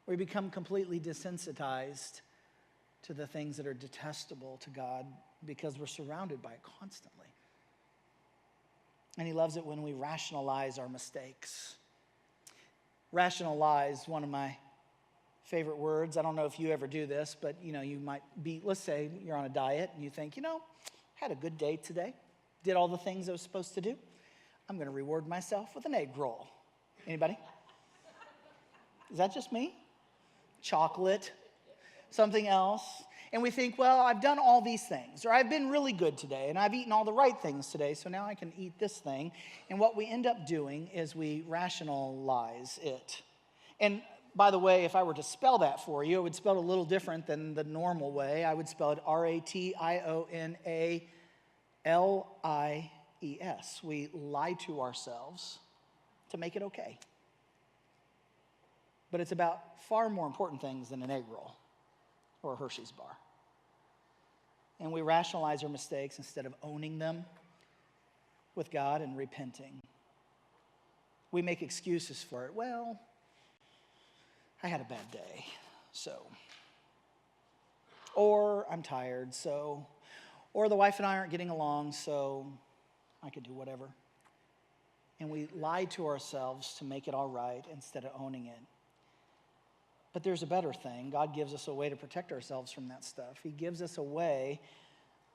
We become completely desensitized to the things that are detestable to God because we're surrounded by it constantly. And he loves it when we rationalize our mistakes. Rationalize, one of my favorite words. I don't know if you ever do this, but you might be, let's say you're on a diet and you think, had a good day today. Did all the things I was supposed to do. I'm going to reward myself with an egg roll. Anybody? Is that just me? Chocolate, something else. And we think, well, I've done all these things, or I've been really good today, and I've eaten all the right things today, so now I can eat this thing. And what we end up doing is we rationalize it. And by the way, if I were to spell that for you, I would spell it a little different than the normal way. I would spell it R-A-T-I-O-N-A-L-I-E-S. We lie to ourselves to make it okay. But it's about far more important things than an egg roll or a Hershey's bar. And we rationalize our mistakes instead of owning them with God and repenting. We make excuses for it. Well, I had a bad day, so. Or I'm tired, so. Or the wife and I aren't getting along, so I could do whatever. And we lie to ourselves to make it all right instead of owning it. But there's a better thing. God gives us a way to protect ourselves from that stuff. He gives us a way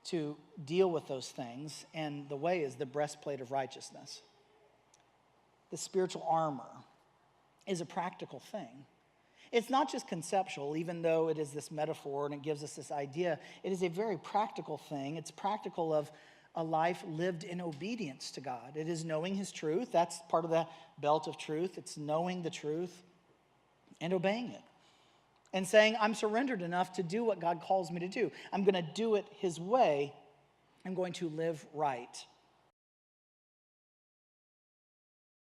to deal with those things, and the way is the breastplate of righteousness. The spiritual armor is a practical thing. It's not just conceptual, even though it is this metaphor and it gives us this idea. It is a very practical thing. It's practical of a life lived in obedience to God. It is knowing his truth. That's part of the belt of truth. It's knowing the truth and obeying it. And saying, I'm surrendered enough to do what God calls me to do. I'm going to do it his way. I'm going to live right.